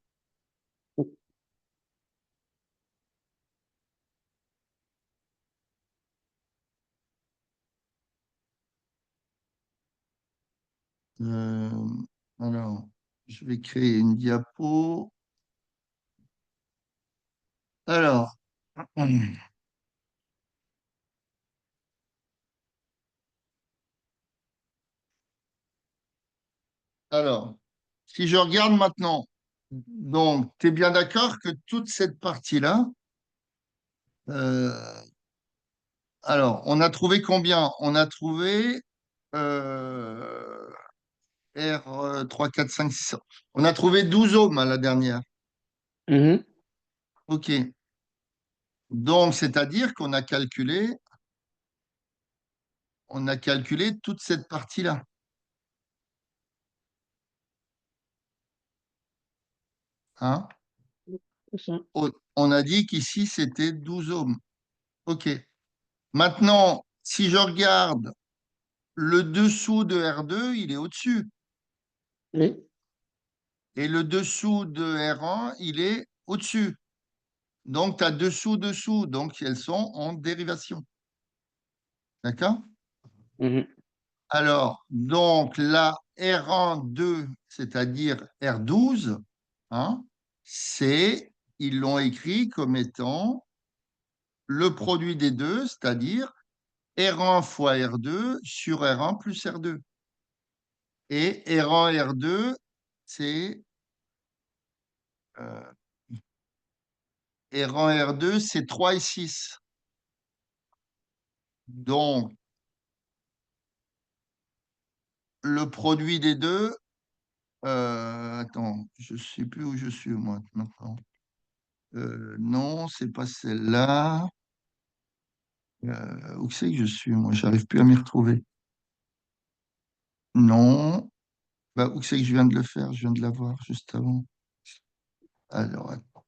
Euh, alors, je vais créer une diapo. Alors, alors, si je regarde maintenant, donc, tu es bien d'accord que toute cette partie-là, euh, alors, on a trouvé combien? On a trouvé R 3, 4, 5, 6. On a trouvé 12 ohms à la dernière. Mhm. OK. Donc, c'est-à-dire qu'on a calculé toute cette partie-là, hein? C'est ça. On a dit qu'ici, c'était 12 ohms. OK. Maintenant, si je regarde le dessous de R2, il est au-dessus. Oui. Et le dessous de R1, il est au-dessus. Donc, tu as dessous, dessous. Donc, elles sont en dérivation. D'accord? Mhm. Alors, donc la R1,2, c'est-à-dire R12, hein, ils l'ont écrit comme étant le produit des deux, c'est-à-dire R1 fois R2 sur R1 plus R2. Et R1, R2, c'est euh, R1, R2, c'est 3 et 6. Donc, le produit des deux, attends, je ne sais plus où je suis moi maintenant. Non, c'est pas celle-là. Où c'est que je suis moi? J'arrive plus à m'y retrouver. Non. Bah, où c'est que je viens de le faire? Je viens de l'avoir juste avant. Alors, attends,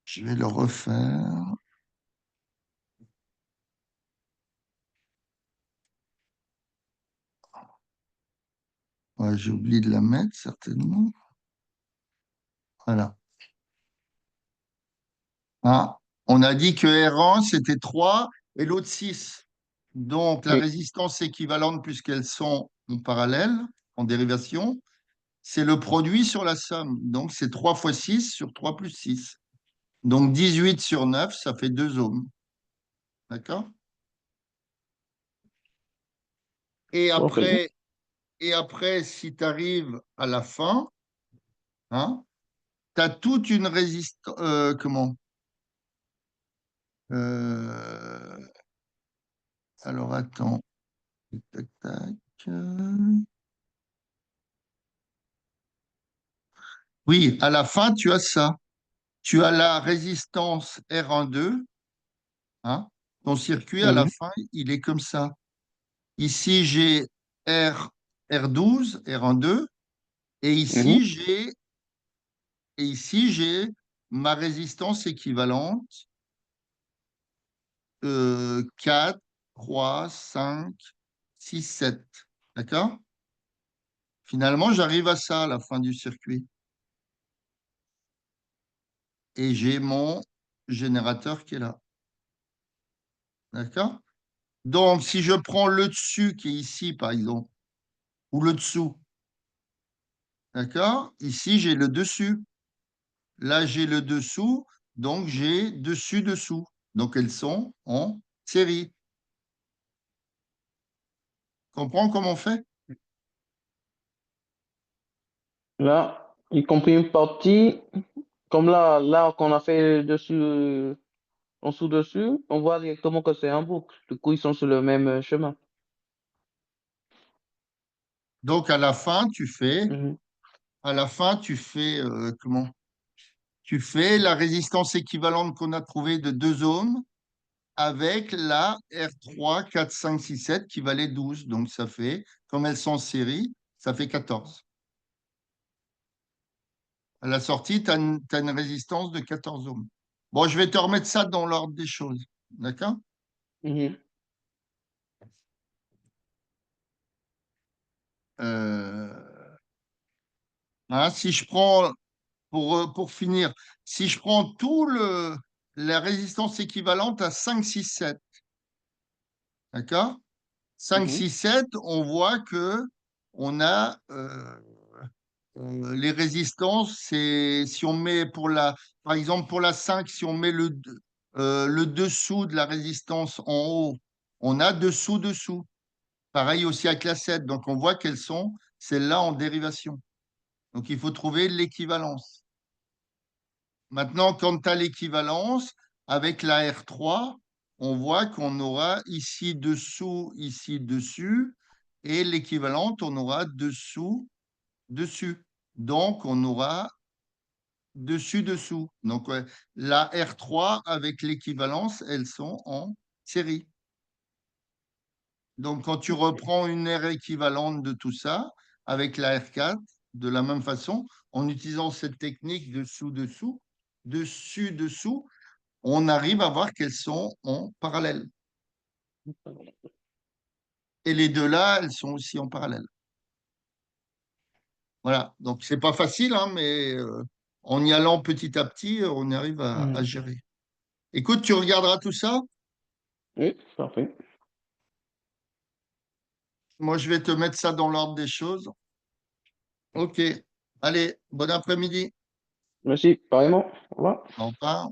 je vais le refaire. Ouais, j'ai oublié de la mettre, certainement. Voilà. Hein, on a dit que R1, c'était 3 et l'autre 6. Donc, la Oui. résistance équivalente, puisqu'elles sont en parallèle, en dérivation, c'est le produit sur la somme. Donc, c'est 3 fois 6 sur 3 plus 6. Donc, 18 sur 9, ça fait 2 ohms. D'accord? Et Ok. après, et après, si tu arrives à la fin, hein, tu as toute une résistance. Comment? Euh, alors, attends. Tac, tac. Oui, à la fin, tu as ça. Tu as la résistance R12, hein. Ton circuit, à la Mhm. fin, il est comme ça. Ici, j'ai R12, R12, et Mhm. ici, j'ai ma résistance équivalente 4, 3, 5, 6, 7. D'accord? Finalement, j'arrive à ça à la fin du circuit. Et j'ai mon générateur qui est là. D'accord? Donc, si je prends le dessus qui est ici, par exemple, ou le dessous, d'accord? Ici, j'ai le dessus. Là, j'ai le dessous. Donc, j'ai dessus-dessous. Donc, elles sont en série. Comprends comment on fait? Là, y compris une partie, comme là qu'on a fait dessus, en dessous-dessus, on voit directement que c'est un boucle. Du coup, ils sont sur le même chemin. Donc, Mhm. à la fin, comment? Tu fais la résistance équivalente qu'on a trouvée de 2 ohms avec la R3, 4, 5, 6, 7 qui valait 12. Donc, ça fait, comme elles sont en série, ça fait 14. À la sortie, tu as, une résistance de 14 ohms. Bon, je vais te remettre ça dans l'ordre des choses. D'accord? Mhm. Euh, hein, si je prends, pour finir, si je prends la résistance équivalente à 5, 6, 7, d'accord? 5, Mhm. 6, 7, on voit que on a les résistances, c'est si on met par exemple pour la 5, si on met le dessous de la résistance en haut, on a dessous-dessous. Pareil aussi avec la 7. Donc on voit qu'elles sont celles-là en dérivation. Donc il faut trouver l'équivalence. Maintenant, quand tu as l'équivalence, avec la R3, on voit qu'on aura ici dessous, ici dessus, et l'équivalente, on aura dessous, dessus. Donc, on aura dessus-dessous. Donc, ouais, la R3 avec l'équivalence, elles sont en série. Donc, quand tu reprends une R équivalente de tout ça, avec la R4, de la même façon, en utilisant cette technique dessous-dessous, dessus-dessous, on arrive à voir qu'elles sont en parallèle. Et les deux là, elles sont aussi en parallèle. Voilà. Donc, c'est pas facile, hein, mais en y allant petit à petit, on arrive à Mhm. gérer. Écoute, tu regarderas tout ça. Oui, parfait. Moi, je vais te mettre ça dans l'ordre des choses. OK. Allez, bon après-midi. Merci, pareillement. Au revoir. Au revoir.